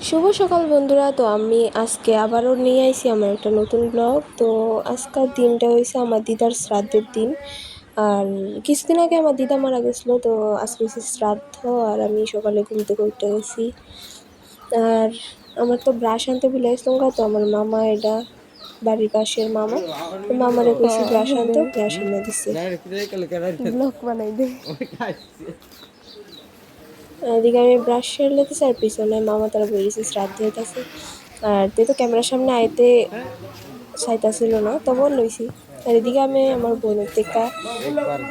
শুভ সকাল বন্ধুরা। তো আমি আজকে আবারও নিয়ে আইছি আমার একটা নতুন ব্লগ। তো আজকের দিনটা হয়েছে আমার দিদার শ্রাদ্ধের দিন। আর কিছুদিন আগে আমার দিদা মারা গেছিলো, তো আজকে হচ্ছে শ্রাদ্ধ। আর আমি সকালে ঘুম থেকে উঠে গেছি। আর আমার তো ব্রাশ আনতে ভুলে গেছিলাম, তো আমার মামা, এটা বাড়ির পাশের মামা, তো মামারে কইছি ব্রাশ আনতে, ব্রাশ এনে দিচ্ছে। ব্লগ বানাই দে। এদিকে আমি ব্রাশ লেতেছি আর পিছনে মামা তারা বলেছে শ্রাদ্ধ হইতেছে। আর তুই তো ক্যামেরার সামনে আইতে চাইতাছিল না, তবুও লইছি। আর এদিকে আমি আমার বোনের থেকে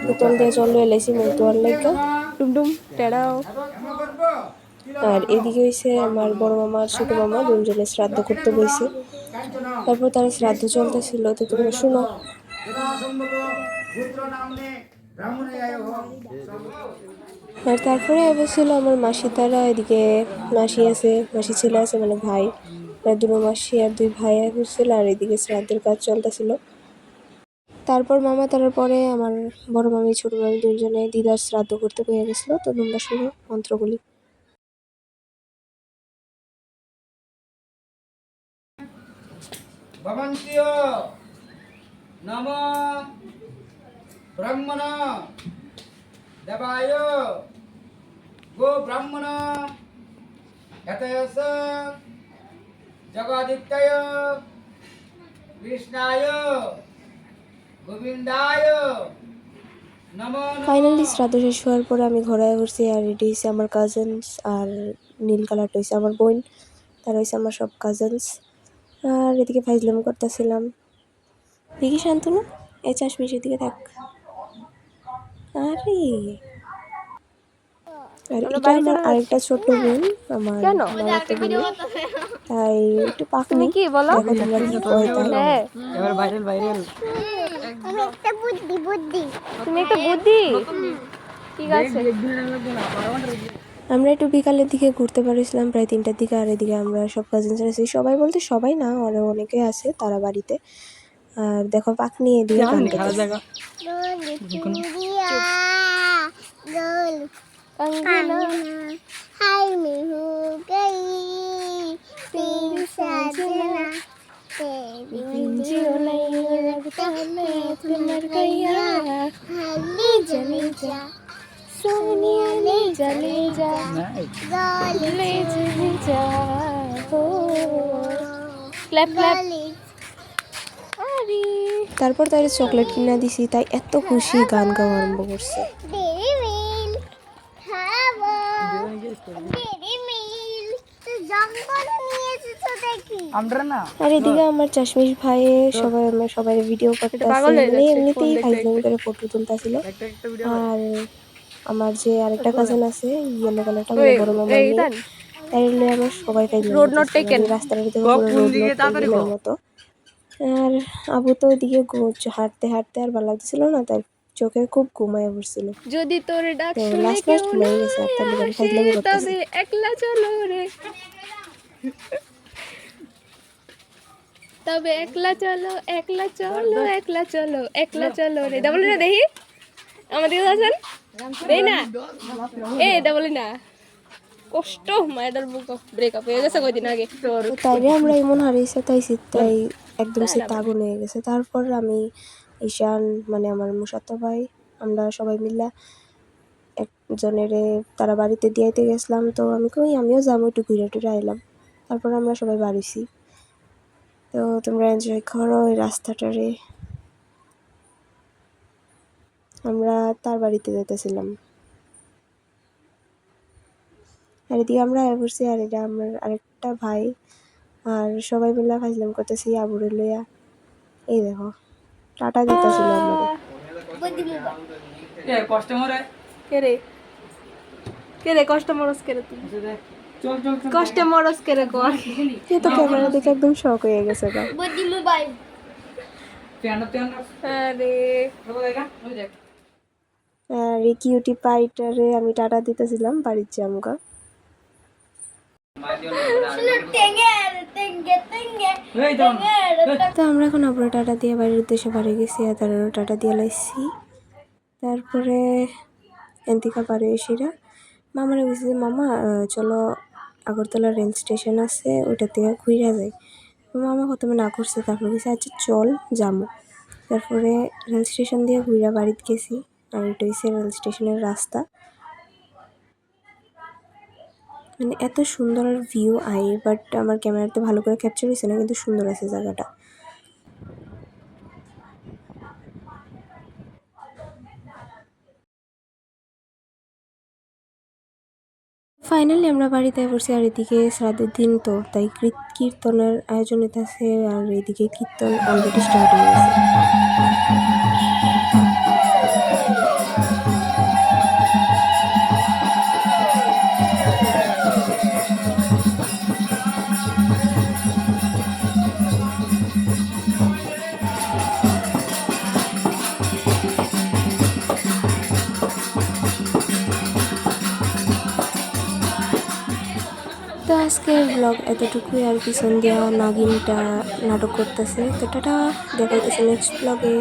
বোতল দিয়ে জল লয়ে লাইছি মুখ ধোয়ার লাগা, ডুমডুম টেড়াও। আর এদিকে হইছে আমার বড় মামা আর ছোট মামা দুজনে শ্রাদ্ধ করতে বইছে। তারপর তারা শ্রাদ্ধ চলতেছিল, তো তোমরা শুনো। আর তারপরে বসছিল আমার মাসি, তারা এদিকে মাসি আছে, মাসি ছেলে আছে, মানে ভাই, দুটো মাসি আর দুই ভাই হচ্ছিল। আর এদিকে শ্রাদ্ধের কাজ চলতেছিল। তারপর মামা তারার পরে আমার বড় মামি ছোট মামি দুজনে দিদার শ্রাদ্ধ করতে পেয়ে গেছিলো। তো তোমরা শুনো মন্ত্রগুলি। ভবন্ত্য নম ব্রহ্মণ দেবায় গো ব্রাহ্মণ এতয়স জগদিত্যয় কৃষ্ণায় গোবিন্দায় নমো। ফাইনালি শ্রাদ্ধ শেষ হওয়ার পরে আমি ঘরে ঘুরছি। আর রেডি হয়েছে আমার কাজিনস, আর নীল কালারটা হয়েছে আমার বোন, তারা হয়েছে আমার সব কাজিনস। আর এদিকে ফাইজলাম করতেছিলাম। দেখি শান্তনু, এই চাশমিশের দিকে থাক। আরে আর এটা আমার আরেকটা ছোট বোন, আমার মামাতো বোন, তাই একটু পাকনি। কি বলো? দেখো তোমরা কি কয় তাই। এবার ভাইরাল ভাইরাল আমি একটা বুদ্ধি তুমি একটা বুদ্ধি। ঠিক আছে, আমরা একটু বিকালের দিকে ঘুরতে পারিছিলাম, প্রায় 3টার দিকে। আর এদিকে আমরা সব কাজিনস আছি, সবাই বলতে সবাই না, অনেকে আছে তারা বাড়িতে। আর দেখো পাকনি এদিকে গান গাইতেছে। सोनिया ले जा ले जा हो ক্ল্যাপ ক্ল্যাপ। তারপর তার চকলেট কিনা দিছি, তাই এত খুশি, গান গাওয়া আরম্ভ করছে। আর এদিকে আমার চাশমিশ ভাই সবাই ভিডিও করতেছে, মানে এমনিতেই ফাইজলামি করে ফটো তুলতেছিল। আর আমার যে আরেকটা কাজিন আছে ইয়েলো কালারটা, মানে বড় মামার মেয়ে, তাই আমরা সবাই ফাইজলামি করতেছিলাম। রাস্তাটা দেখো পুরো রোড নোটের মতো। আর আবু তো ওইদিকে হাঁটতে হাঁটতে আর ভালো লাগতেছিল না, তার চোখে খুব ঘুমায় পড়ছিল। যদি তোর ডাক তো শুনে লাস্ট কেউ না ঘুমাই গেছে। আর তার লিগে আসে ফাইজলামি করতেছি। তবে একলা চলো রে, তবে একলা চলো একলা চলো একলা চলো একলা চলো রে। তা বলি না দেখি আমাদের আছেন দেই না, এটা বলি না। কষ্ট, মায়ের বুক ব্রেকআপ হয়ে গেছে কয়দিন আগে। তাইলে আমরা এমন হারিয়েছে, তাই একদম সে আগুন হয়ে গেছে। তারপর আমি, ঈশান, মানে আমার মুসাতো ভাই, আমরা সবাই মিলে একজনের তারা বাড়িতে দিয়াইতে গেছিলাম। তো আমি কই আমিও যাবো, একটু ঘুরে টুরে আইলাম। তারপর আমরা সবাই বাড়িছি। তো তোমরা এনজয় করো ওই রাস্তাটারে। আমরা তার বাড়িতে যেতেছিলাম। আর এদিকে আমরা ঘুরছি। আর এটা আমার আরেকটা ভাই, আর সবাই মিলে ফাইজলাম করতেছি আবুরে লইয়া। এই দেখো টাটা দিতেছিল আমারে। কষ্ট মরে কে রে কষ্ট মরস কে রে, তুই কষ্ট মরস কে রে কর। সে তো ক্যামেরা দেখে একদম শক হয়ে গেছে গা। আরে আর এই কিউটি পাইটারে আমি টাটা দিতেছিলাম, বাড়ির জামগা। তো আমরা এখন আবার টাটা দিয়ে বাড়ির উদ্দেশ্যে বাড়ি গেছি। আর তারও টাটা দিয়ে লাইছি। তারপরে এনতিকা বাড়ি এসেরা মামারা বলছে যে মামা চলো আগরতলা রেল স্টেশন আছে ওইটা থেকে ঘুরে যায়। মামা প্রথমে না করছে, তারপর বলছে আচ্ছা চল যাবো। তারপরে রেল স্টেশন দিয়ে ঘুরে বাড়িতে গেছি। আর এটা হচ্ছে রেল স্টেশনের রাস্তা। মানে এত সুন্দর আর ভিউ আই, বাট আমার ক্যামেরাতে ভালো করে ক্যাপচার হয়েছে না, কিন্তু সুন্দর আছে জায়গাটা। ফাইনালি আমরা বাড়িতে পড়ছি। আর এদিকে শ্রাদ্ধের দিন তো তাই কীর্তনের আয়োজন আছে। আর এদিকে কীর্তন অলরেডি স্টার্ট হয়ে গেছে। তো আজকের ব্লগ এতটুকুই। আর পিছন দিয়া নাগিনটা নাটক করতেছে। তো টাটা, দেখাইতেছে নেক্সট ব্লগে।